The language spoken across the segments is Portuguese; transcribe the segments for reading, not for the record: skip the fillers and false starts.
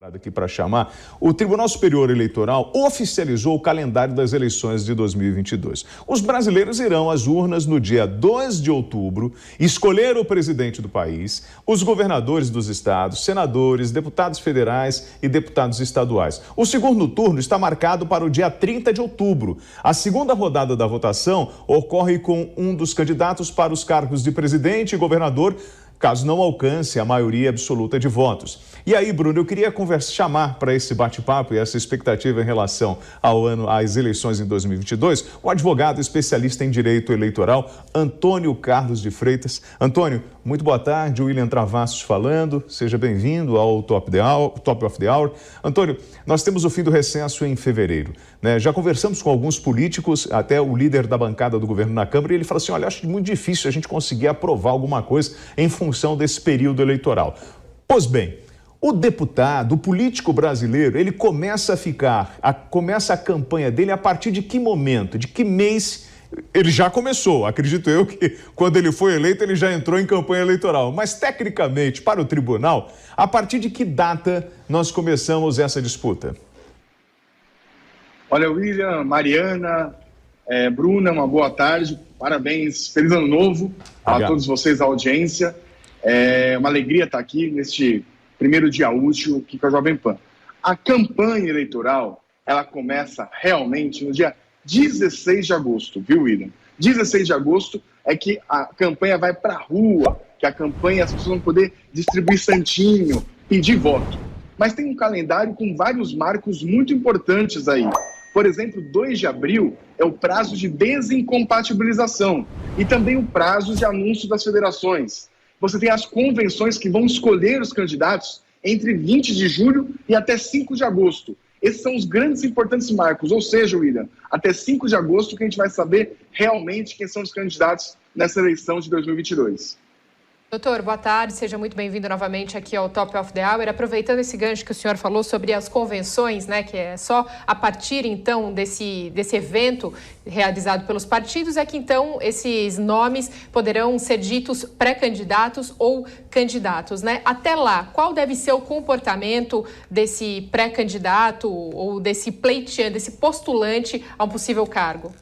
Aqui para chamar, o Tribunal Superior Eleitoral oficializou o calendário das eleições de 2022. Os brasileiros irão às urnas no dia 2 de outubro escolher o presidente do país, os governadores dos estados, senadores, deputados federais e deputados estaduais. O segundo turno está marcado para o dia 30 de outubro. A segunda rodada da votação ocorre com um dos candidatos para os cargos de presidente e governador, caso não alcance a maioria absoluta de votos. E aí, Bruno, eu queria chamar para esse bate-papo e essa expectativa em relação às eleições em 2022, o advogado especialista em direito eleitoral, Antônio Carlos de Freitas. Antônio, muito boa tarde, William Travassos falando, seja bem-vindo ao Top of the Hour. Antônio, nós temos o fim do recesso em fevereiro, né? Já conversamos com alguns políticos, até o líder da bancada do governo na Câmara, e ele falou assim, olha, acho muito difícil a gente conseguir aprovar alguma coisa em função desse período eleitoral. Pois bem, o deputado, o político brasileiro, ele começa a campanha dele a partir de que momento, de que mês? Ele já começou, acredito eu que quando ele foi eleito ele já entrou em campanha eleitoral, mas tecnicamente para o tribunal, a partir de que data nós começamos essa disputa? Olha, William, Mariana, Bruna, uma boa tarde, parabéns, feliz ano novo a todos vocês, a audiência. É uma alegria estar aqui neste primeiro dia útil aqui com a Jovem Pan. A campanha eleitoral, ela começa realmente no dia 16 de agosto, viu, William? 16 de agosto é que a campanha vai para a rua, que a campanha as pessoas vão poder distribuir santinho, pedir voto. Mas tem um calendário com vários marcos muito importantes aí. Por exemplo, 2 de abril é o prazo de desincompatibilização e também o prazo de anúncio das federações. Você tem as convenções que vão escolher os candidatos entre 20 de julho e até 5 de agosto. Esses são os grandes e importantes marcos, ou seja, William, até 5 de agosto que a gente vai saber realmente quem são os candidatos nessa eleição de 2022. Doutor, boa tarde, seja muito bem-vindo novamente aqui ao Top of the Hour. Aproveitando esse gancho que o senhor falou sobre as convenções, né, que é só a partir, então, desse evento realizado pelos partidos, é que, então, esses nomes poderão ser ditos pré-candidatos ou candidatos, né? Até lá, qual deve ser o comportamento desse pré-candidato ou desse pleiteante, desse postulante a um possível cargo?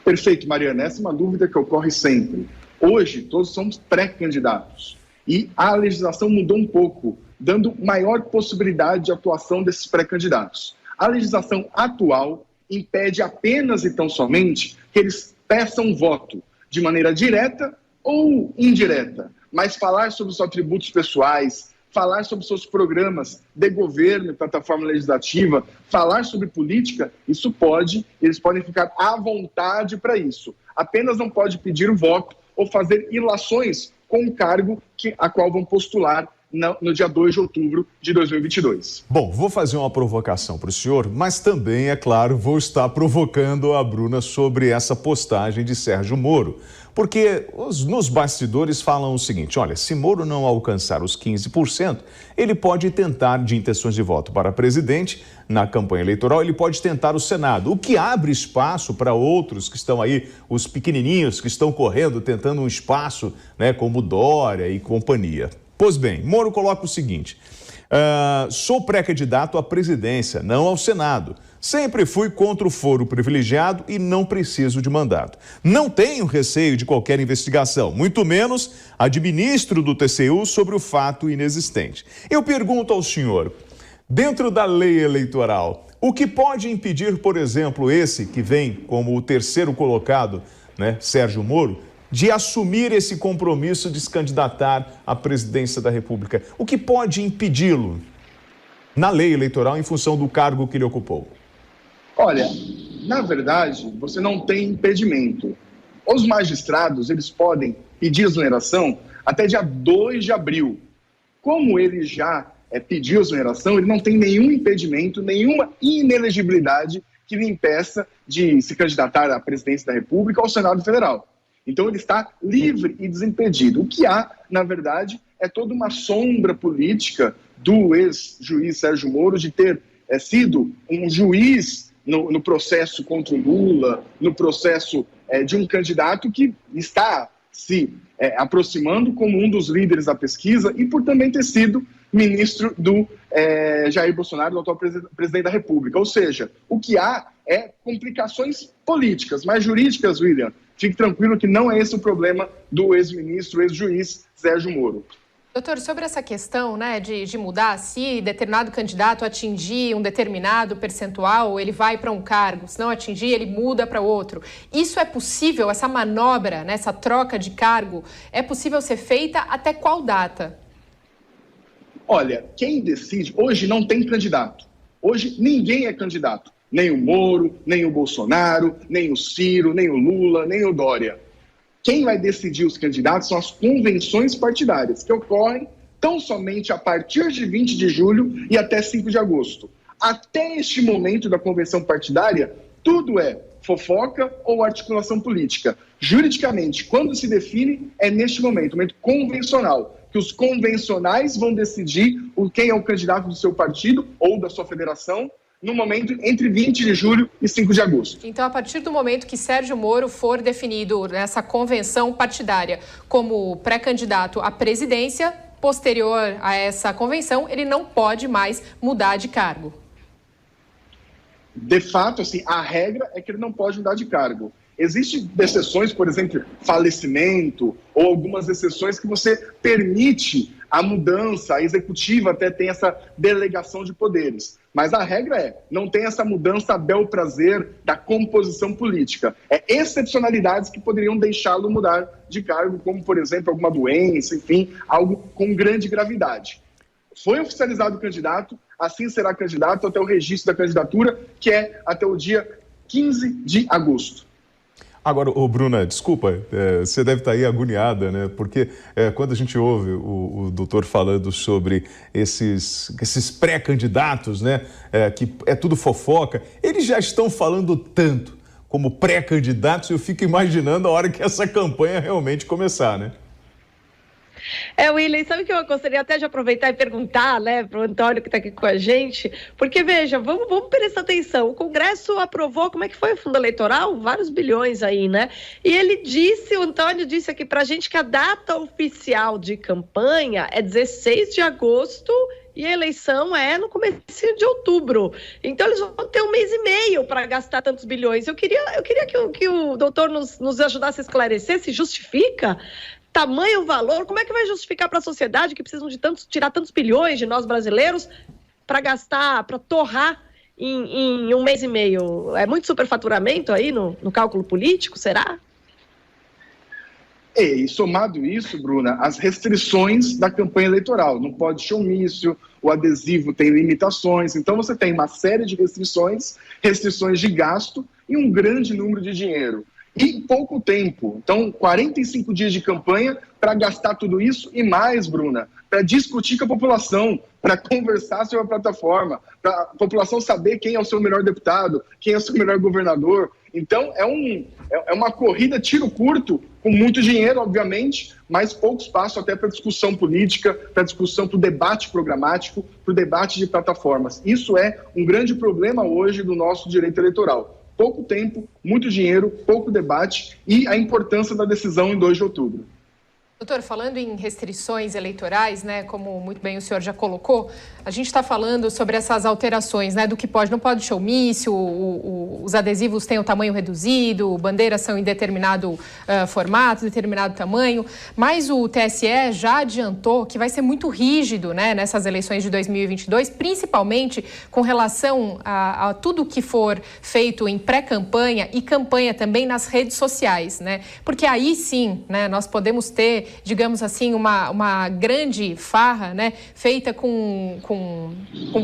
Perfeito, Mariana. Essa é uma dúvida que ocorre sempre. Hoje, todos somos pré-candidatos e a legislação mudou um pouco, dando maior possibilidade de atuação desses pré-candidatos. A legislação atual impede apenas e tão somente que eles peçam voto de maneira direta ou indireta, mas falar sobre os atributos pessoais, falar sobre seus programas de governo, plataforma legislativa, falar sobre política, isso pode, eles podem ficar à vontade para isso. Apenas não pode pedir o voto ou fazer ilações com o cargo a qual vão postular no dia 2 de outubro de 2022. Bom, vou fazer uma provocação para o senhor, mas também, é claro, vou estar provocando a Bruna sobre essa postagem de Sérgio Moro. Porque nos bastidores falam o seguinte, olha, se Moro não alcançar os 15%, ele pode tentar, de intenções de voto para presidente, na campanha eleitoral, ele pode tentar o Senado, o que abre espaço para outros que estão aí, os pequenininhos que estão correndo, tentando um espaço, né, como Dória e companhia. Pois bem, Moro coloca o seguinte, sou pré-candidato à presidência, não ao Senado. Sempre fui contra o foro privilegiado e não preciso de mandato. Não tenho receio de qualquer investigação, muito menos administro do TCU sobre o fato inexistente. Eu pergunto ao senhor, dentro da lei eleitoral, o que pode impedir, por exemplo, esse que vem como o terceiro colocado, né, Sérgio Moro, de assumir esse compromisso de se candidatar à presidência da República? O que pode impedi-lo na lei eleitoral em função do cargo que ele ocupou? Olha, na verdade, você não tem impedimento. Os magistrados, eles podem pedir exoneração até dia 2 de abril. Como ele já pediu exoneração, ele não tem nenhum impedimento, nenhuma inelegibilidade que lhe impeça de se candidatar à presidência da República ou ao Senado Federal. Então ele está livre e desimpedido. O que há, na verdade, é toda uma sombra política do ex-juiz Sérgio Moro de ter sido um juiz no processo contra o Lula, no processo de um candidato que está se aproximando como um dos líderes da pesquisa e por também ter sido ministro do Jair Bolsonaro, do atual presidente da República. Ou seja, o que há é complicações políticas, mas jurídicas, William, fique tranquilo que não é esse o problema do ex-ministro, ex-juiz Sérgio Moro. Doutor, sobre essa questão, né, de mudar, se determinado candidato atingir um determinado percentual, ele vai para um cargo, se não atingir, ele muda para outro. Isso é possível, essa manobra, né, essa troca de cargo, é possível ser feita até qual data? Olha, quem decide, hoje não tem candidato. Hoje ninguém é candidato. Nem o Moro, nem o Bolsonaro, nem o Ciro, nem o Lula, nem o Dória. Quem vai decidir os candidatos são as convenções partidárias, que ocorrem tão somente a partir de 20 de julho e até 5 de agosto. Até este momento da convenção partidária, tudo é fofoca ou articulação política. Juridicamente, quando se define, é neste momento convencional, que os convencionais vão decidir quem é o candidato do seu partido ou da sua federação, no momento entre 20 de julho e 5 de agosto. Então, a partir do momento que Sérgio Moro for definido nessa convenção partidária como pré-candidato à presidência, posterior a essa convenção, ele não pode mais mudar de cargo. De fato, assim, a regra é que ele não pode mudar de cargo. Existem exceções, por exemplo, falecimento ou algumas exceções que você permite a mudança, a executiva até tem essa delegação de poderes. Mas a regra não tem essa mudança a bel prazer da composição política. É excepcionalidades que poderiam deixá-lo mudar de cargo, como, por exemplo, alguma doença, enfim, algo com grande gravidade. Foi oficializado o candidato, assim será candidato até o registro da candidatura, que é até o dia 15 de agosto. Agora, Bruna, desculpa, você deve estar aí agoniada, né? Porque quando a gente ouve o doutor falando sobre esses pré-candidatos, né? Que é tudo fofoca, eles já estão falando tanto como pré-candidatos, eu fico imaginando a hora que essa campanha realmente começar, né? William, sabe o que eu gostaria até de aproveitar e perguntar, né, para o Antônio que está aqui com a gente? Porque, veja, vamos prestar atenção. O Congresso aprovou, como é que foi o fundo eleitoral? Vários bilhões aí, né? E o Antônio disse aqui para a gente que a data oficial de campanha é 16 de agosto e a eleição é no começo de outubro. Então, eles vão ter 1 mês e meio para gastar tantos bilhões. Eu queria que o doutor nos ajudasse a esclarecer se justifica tamanho valor, como é que vai justificar para a sociedade que precisam de tirar tantos bilhões de nós brasileiros para gastar, para torrar em 1 mês e meio? É muito superfaturamento aí no cálculo político, será? E somado isso, Bruna, as restrições da campanha eleitoral. Não pode showmício, o adesivo tem limitações. Então você tem uma série de restrições de gasto e um grande número de dinheiro. E pouco tempo. Então, 45 dias de campanha para gastar tudo isso e mais, Bruna, para discutir com a população, para conversar sobre a plataforma, para a população saber quem é o seu melhor deputado, quem é o seu melhor governador. Então, é uma corrida tiro curto, com muito dinheiro, obviamente, mas pouco espaço até para discussão política, para discussão, para o debate programático, para o debate de plataformas. Isso é um grande problema hoje do nosso direito eleitoral. Pouco tempo, muito dinheiro, pouco debate e a importância da decisão em 2 de outubro. Doutor, falando em restrições eleitorais, né, como muito bem o senhor já colocou, a gente está falando sobre essas alterações, né, do que pode, não pode showmício, os adesivos têm o tamanho reduzido, bandeiras são em determinado formato, determinado tamanho, mas o TSE já adiantou que vai ser muito rígido, né, nessas eleições de 2022, principalmente com relação a tudo que for feito em pré-campanha e campanha também nas redes sociais, né, porque aí sim, né, nós podemos ter, digamos assim, uma grande farra, né, feita com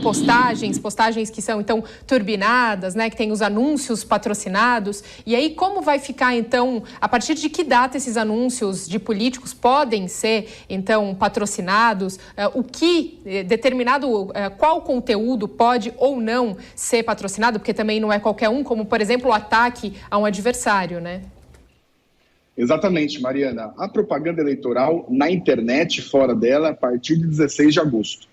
postagens que são, então, turbinadas, né, que tem os anúncios patrocinados. E aí, como vai ficar, então, a partir de que data esses anúncios de políticos podem ser, então, patrocinados? Qual conteúdo pode ou não ser patrocinado? Porque também não é qualquer um, como, por exemplo, o ataque a um adversário, né? Exatamente, Mariana. A propaganda eleitoral na internet, fora dela, a partir de 16 de agosto.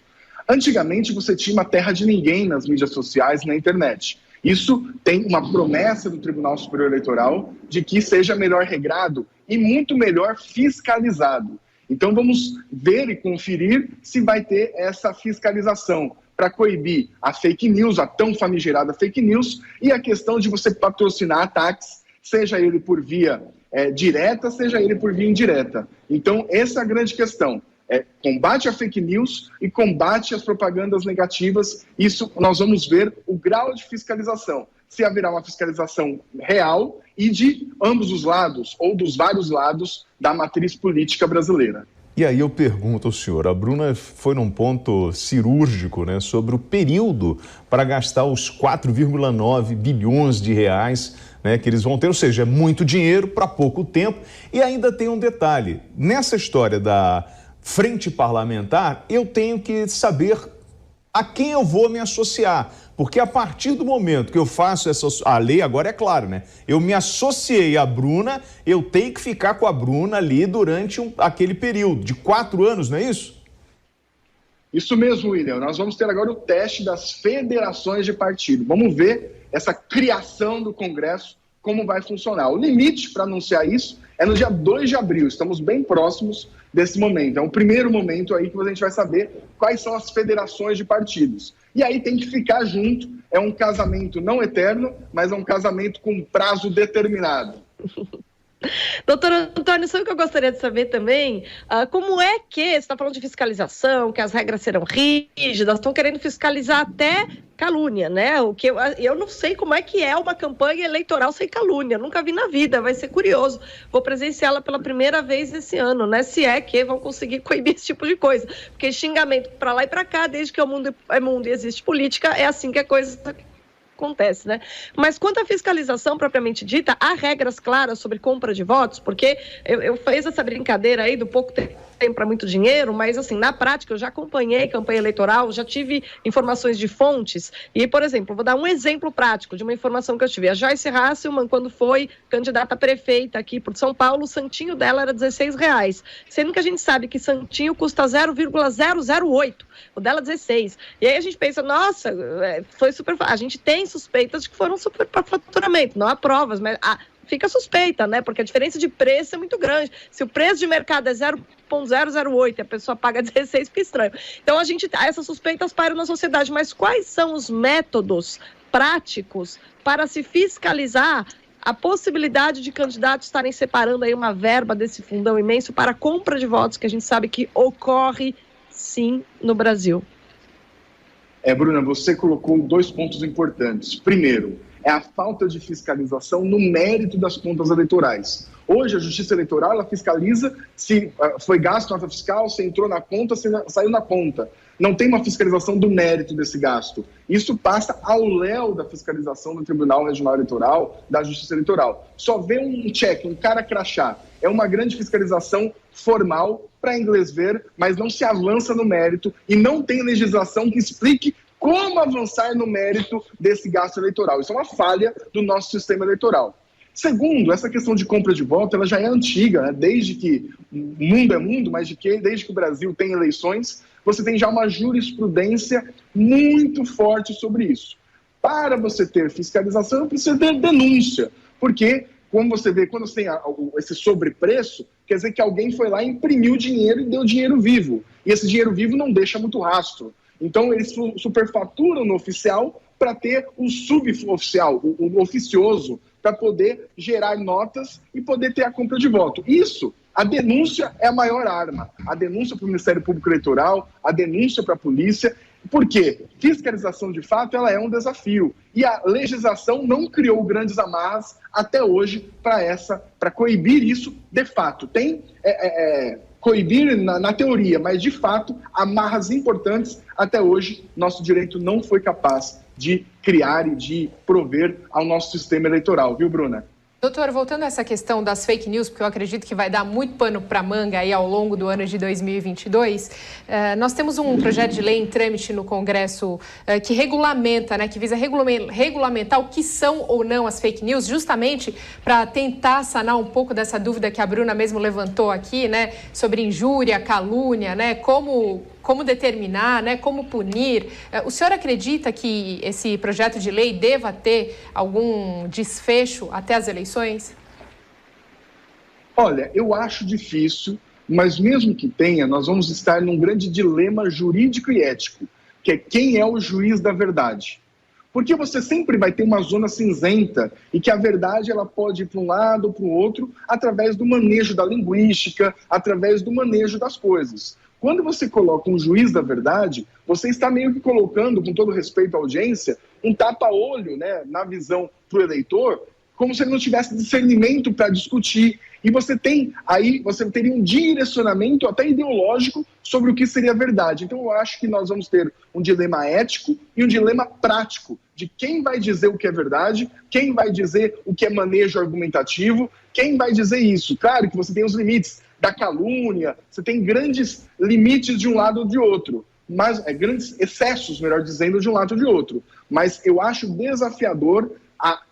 Antigamente, você tinha uma terra de ninguém nas mídias sociais e na internet. Isso tem uma promessa do Tribunal Superior Eleitoral de que seja melhor regrado e muito melhor fiscalizado. Então, vamos ver e conferir se vai ter essa fiscalização para coibir a fake news, a tão famigerada fake news, e a questão de você patrocinar ataques, seja ele por via direta, seja ele por via indireta. Então, essa é a grande questão. Combate a fake news e combate às propagandas negativas. Isso nós vamos ver o grau de fiscalização. Se haverá uma fiscalização real e de ambos os lados, ou dos vários lados da matriz política brasileira. E aí eu pergunto ao senhor, a Bruna foi num ponto cirúrgico, né, sobre o período para gastar os 4,9 bilhões de reais, né, que eles vão ter, ou seja, é muito dinheiro para pouco tempo. E ainda tem um detalhe, nessa história da frente parlamentar, eu tenho que saber a quem eu vou me associar, porque a partir do momento que eu faço a lei agora é claro, né? Eu me associei à Bruna, eu tenho que ficar com a Bruna ali durante aquele período de 4 anos, não é isso? Isso mesmo, William. Nós vamos ter agora o teste das federações de partido. Vamos ver essa criação do Congresso, como vai funcionar. O limite para anunciar isso é no dia 2 de abril. Estamos bem próximos desse momento. É o primeiro momento aí que a gente vai saber quais são as federações de partidos. E aí tem que ficar junto. É um casamento não eterno, mas é um casamento com prazo determinado. Doutor Antônio, sabe o que eu gostaria de saber também? Como é que, você está falando de fiscalização, que as regras serão rígidas, estão querendo fiscalizar até calúnia, né? O que eu não sei como é que é uma campanha eleitoral sem calúnia, nunca vi na vida, vai ser curioso. Vou presenciá-la pela primeira vez esse ano, né? Se é que vão conseguir coibir esse tipo de coisa. Porque xingamento para lá e para cá, desde que o mundo é mundo e existe política, é assim que a coisa acontece, né? Mas quanto à fiscalização propriamente dita, há regras claras sobre compra de votos, porque eu fiz essa brincadeira aí do pouco tempo para muito dinheiro, mas assim, na prática eu já acompanhei campanha eleitoral, já tive informações de fontes e, por exemplo, vou dar um exemplo prático de uma informação que eu tive. A Joyce Hasselmann, quando foi candidata a prefeita aqui por São Paulo, o santinho dela era R$16, sendo que a gente sabe que santinho custa 0,008, o dela 16. E aí a gente pensa, nossa, foi super... A gente tem suspeitas de que foram superfaturamento, não há provas, mas fica suspeita, né? Porque a diferença de preço é muito grande. Se o preço de mercado é 0,008 e a pessoa paga 16, fica estranho. Então, essas suspeitas pairam na sociedade. Mas quais são os métodos práticos para se fiscalizar a possibilidade de candidatos estarem separando aí uma verba desse fundão imenso para a compra de votos, que a gente sabe que ocorre, sim, no Brasil? Bruna, você colocou 2 pontos importantes. Primeiro, é a falta de fiscalização no mérito das contas eleitorais. Hoje, a Justiça Eleitoral ela fiscaliza se foi gasto nota fiscal, se entrou na conta, se saiu na conta. Não tem uma fiscalização do mérito desse gasto. Isso passa ao léu da fiscalização do Tribunal Regional Eleitoral, da Justiça Eleitoral. Só vê um check, um cara crachá. É uma grande fiscalização formal para inglês ver, mas não se avança no mérito e não tem legislação que explique como avançar no mérito desse gasto eleitoral. Isso é uma falha do nosso sistema eleitoral. Segundo, essa questão de compra de voto, ela já é antiga, né? Desde que o mundo é mundo, mas desde que o Brasil tem eleições, você tem já uma jurisprudência muito forte sobre isso. Para você ter fiscalização, precisa ter denúncia, porque, como você vê, quando você tem esse sobrepreço, quer dizer que alguém foi lá, imprimiu dinheiro e deu dinheiro vivo. E esse dinheiro vivo não deixa muito rastro. Então, eles superfaturam no oficial para ter o suboficial, o oficioso, para poder gerar notas e poder ter a compra de voto. Isso, a denúncia é a maior arma. A denúncia para o Ministério Público Eleitoral, a denúncia para a polícia. Por quê? Fiscalização, de fato, ela é um desafio. E a legislação não criou grandes amarras até hoje para coibir isso de fato. Tem... coibir na teoria, mas de fato, amarras importantes, até hoje, nosso direito não foi capaz de criar e de prover ao nosso sistema eleitoral, viu, Bruna? Doutor, voltando a essa questão das fake news, porque eu acredito que vai dar muito pano para manga aí ao longo do ano de 2022, nós temos um projeto de lei em trâmite no Congresso que regulamenta, né, que visa regulamentar o que são ou não as fake news, justamente para tentar sanar um pouco dessa dúvida que a Bruna mesmo levantou aqui, né, sobre injúria, calúnia, né, como determinar, né, como punir. O senhor acredita que esse projeto de lei deva ter algum desfecho até as eleições? Olha, eu acho difícil, mas mesmo que tenha, nós vamos estar num grande dilema jurídico e ético. que é quem é o juiz da verdade. Porque você sempre vai ter uma zona cinzenta e que a verdade ela pode ir para um lado ou para o outro através do manejo da linguística, através do manejo das coisas. Quando você coloca um juiz da verdade, você está meio que colocando, com todo respeito à audiência, um tapa-olho, né, na visão para o eleitor, como se ele não tivesse discernimento para discutir. E você teria um direcionamento até ideológico sobre o que seria verdade. Então eu acho que nós vamos ter um dilema ético e um dilema prático de quem vai dizer o que é verdade, quem vai dizer o que é manejo argumentativo, quem vai dizer isso. Claro que você tem os limites da calúnia, você tem grandes limites de um lado ou de outro, mas grandes excessos, melhor dizendo, de um lado ou de outro. Mas eu acho desafiador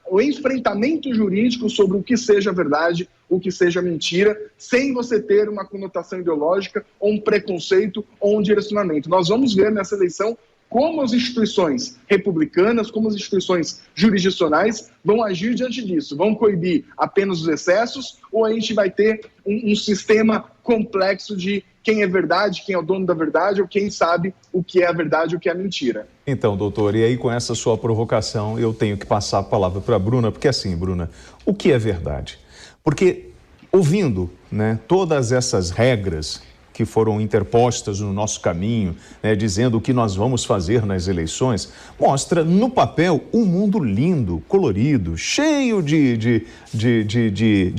o enfrentamento jurídico sobre o que seja verdade, o que seja mentira, sem você ter uma conotação ideológica, ou um preconceito, ou um direcionamento. Nós vamos ver nessa eleição como as instituições republicanas, como as instituições jurisdicionais vão agir diante disso. Vão coibir apenas os excessos, ou a gente vai ter um sistema complexo de quem é verdade, quem é o dono da verdade, ou quem sabe o que é a verdade e o que é a mentira. Então, doutor, e aí com essa sua provocação, eu tenho que passar a palavra para a Bruna, porque assim, Bruna, o que é verdade? Porque ouvindo, né, todas essas regras que foram interpostas no nosso caminho, né, dizendo o que nós vamos fazer nas eleições, mostra no papel um mundo lindo, colorido, cheio de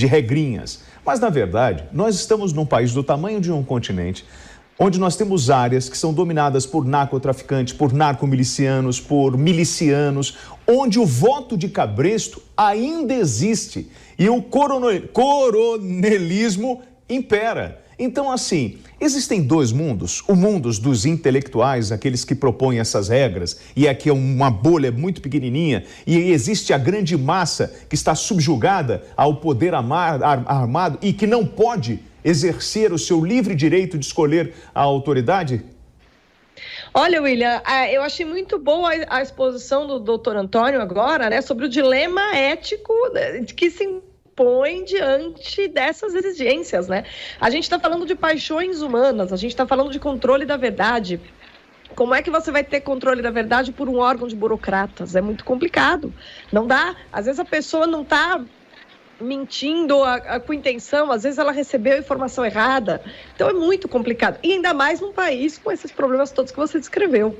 regrinhas. Mas, na verdade, nós estamos num país do tamanho de um continente, onde nós temos áreas que são dominadas por narcotraficantes, por narcomilicianos, por milicianos, onde o voto de cabresto ainda existe e o coronelismo impera. Então, assim, existem dois mundos, o mundo dos intelectuais, aqueles que propõem essas regras, e aqui é uma bolha muito pequenininha, e existe a grande massa que está subjugada ao poder armado e que não pode exercer o seu livre direito de escolher a autoridade? Olha, William, eu achei muito boa a exposição do doutor Antônio agora, né, sobre o dilema ético que se impõe diante dessas exigências, né? A gente está falando de paixões humanas, a gente está falando de controle da verdade. Como é que você vai ter controle da verdade por um órgão de burocratas? É muito complicado. Não dá. Às vezes a pessoa não está mentindo com intenção, às vezes ela recebeu a informação errada. Então é muito complicado. E ainda mais num país com esses problemas todos que você descreveu.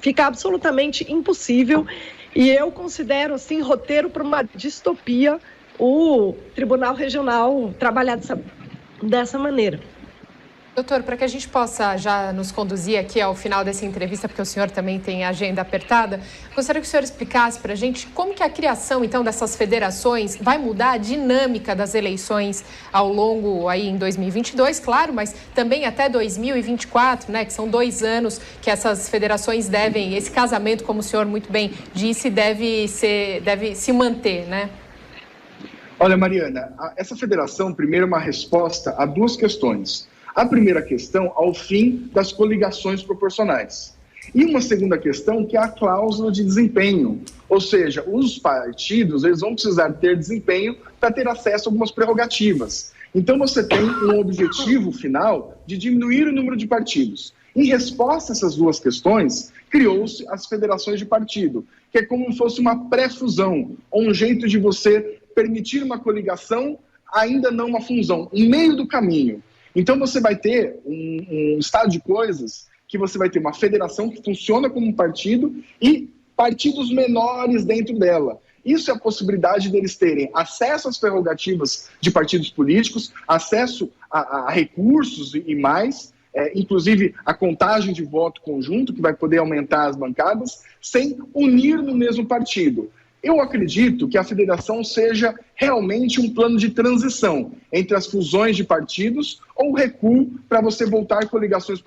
Fica absolutamente impossível. E eu considero, assim, roteiro para uma distopia o Tribunal Regional trabalhar dessa maneira. Doutor, para que a gente possa já nos conduzir aqui ao final dessa entrevista, porque o senhor também tem a agenda apertada, gostaria que o senhor explicasse para a gente como que a criação, então, dessas federações vai mudar a dinâmica das eleições ao longo, aí, em 2022, claro, mas também até 2024, né, que são 2 anos que essas federações devem, esse casamento, como o senhor muito bem disse, deve se manter, né? Olha, Mariana, essa federação, primeiro, é uma resposta a 2 questões. A primeira questão, ao fim das coligações proporcionais. E uma segunda questão, que é a cláusula de desempenho. Ou seja, os partidos eles vão precisar ter desempenho para ter acesso a algumas prerrogativas. Então, você tem um objetivo final de diminuir o número de partidos. Em resposta a essas 2 questões, criou-se as federações de partido, que é como se fosse uma pré-fusão, ou um jeito de você permitir uma coligação, ainda não uma fusão, um meio do caminho. Então você vai ter um estado de coisas que você vai ter uma federação que funciona como um partido e partidos menores dentro dela. Isso é a possibilidade deles terem acesso às prerrogativas de partidos políticos, acesso a recursos e mais, inclusive a contagem de voto conjunto, que vai poder aumentar as bancadas, sem unir no mesmo partido. Eu acredito que a federação seja realmente um plano de transição entre as fusões de partidos ou recuo para você voltar com coligações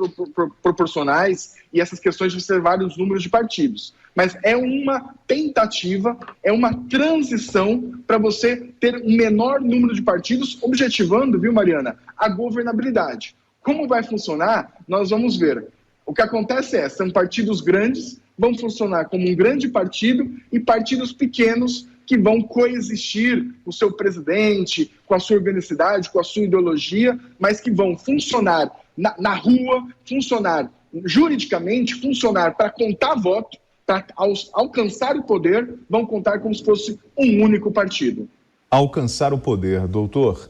proporcionais e essas questões de ser vários números de partidos. Mas é uma tentativa, é uma transição para você ter um menor número de partidos, objetivando, viu, Mariana, a governabilidade. Como vai funcionar, nós vamos ver. O que acontece são partidos grandes, vão funcionar como um grande partido e partidos pequenos que vão coexistir com o seu presidente, com a sua organicidade, com a sua ideologia, mas que vão funcionar na rua, funcionar juridicamente funcionar para contar voto, para alcançar o poder, vão contar como se fosse um único partido. Alcançar o poder, doutor,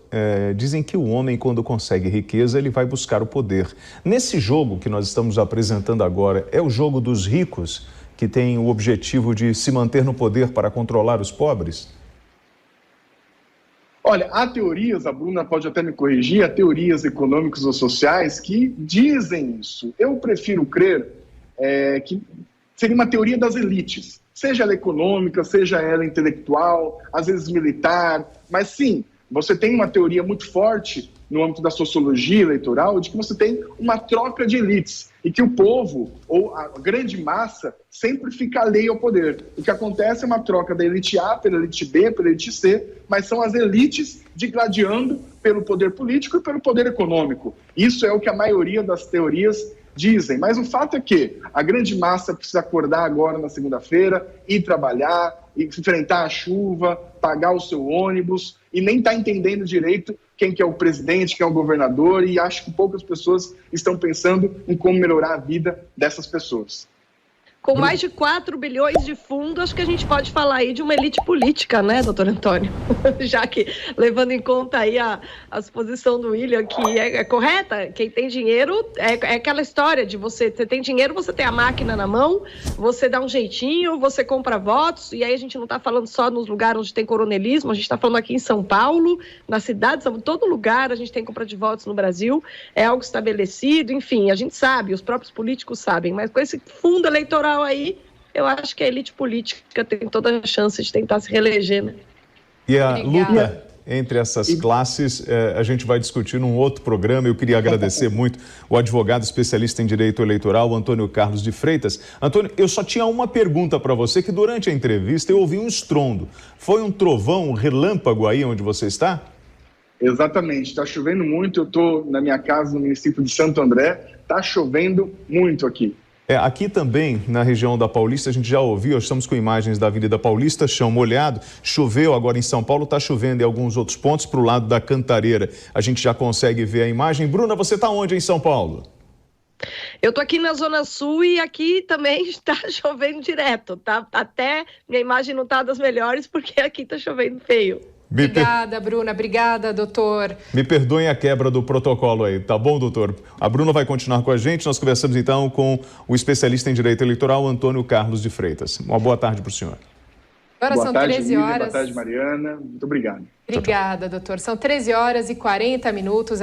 dizem que o homem, quando consegue riqueza, ele vai buscar o poder. Nesse jogo que nós estamos apresentando agora, é o jogo dos ricos, que tem o objetivo de se manter no poder para controlar os pobres? Olha, há teorias, a Bruna pode até me corrigir, há teorias econômicas ou sociais que dizem isso. Eu prefiro crer que seria uma teoria das elites, seja ela econômica, seja ela intelectual, às vezes militar, mas sim, você tem uma teoria muito forte no âmbito da sociologia eleitoral de que você tem uma troca de elites e que o povo, ou a grande massa, sempre fica alheio ao poder. O que acontece é uma troca da elite A pela elite B, pela elite C, mas são as elites digladiando pelo poder político e pelo poder econômico. Isso é o que a maioria das teorias dizem, mas o fato é que a grande massa precisa acordar agora na segunda-feira, ir trabalhar, enfrentar a chuva, pagar o seu ônibus e nem está entendendo direito quem que é o presidente, quem é o governador, e acho que poucas pessoas estão pensando em como melhorar a vida dessas pessoas. Com mais de 4 bilhões de fundo, acho que a gente pode falar aí de uma elite política, né, doutor Antônio? Já que, levando em conta aí a suposição do William, que é correta, quem tem dinheiro é aquela história de você tem dinheiro, você tem a máquina na mão, você dá um jeitinho, você compra votos, e aí a gente não está falando só nos lugares onde tem coronelismo, a gente está falando aqui em São Paulo, na cidade, em todo lugar a gente tem compra de votos no Brasil, é algo estabelecido, enfim, a gente sabe, os próprios políticos sabem, mas com esse fundo eleitoral aí, eu acho que a elite política tem toda a chance de tentar se reeleger, né? E a luta entre essas classes, a gente vai discutir num outro programa. Eu queria agradecer muito o advogado especialista em direito eleitoral, Antônio Carlos de Freitas. Antônio, eu só tinha uma pergunta para você, que durante a entrevista eu ouvi um estrondo. Foi um trovão, um relâmpago aí onde você está? Exatamente, está chovendo muito. Eu estou na minha casa no município de Santo André, está chovendo muito aqui. Aqui também, na região da Paulista, a gente já ouviu, estamos com imagens da Avenida Paulista, chão molhado, choveu agora em São Paulo, está chovendo em alguns outros pontos, para o lado da Cantareira, a gente já consegue ver a imagem. Bruna, você está onde em São Paulo? Eu estou aqui na Zona Sul e aqui também está chovendo direto, tá? Até minha imagem não está das melhores, porque aqui está chovendo feio. Obrigada, Bruna. Obrigada, doutor. Me perdoem a quebra do protocolo aí, tá bom, doutor? A Bruna vai continuar com a gente. Nós conversamos então com o especialista em direito eleitoral, Antônio Carlos de Freitas. Uma boa tarde para o senhor. Agora boa são tarde, 13 horas. Boa tarde, Mariana. Muito obrigado. Obrigada, doutor. São 13 horas e 40 minutos.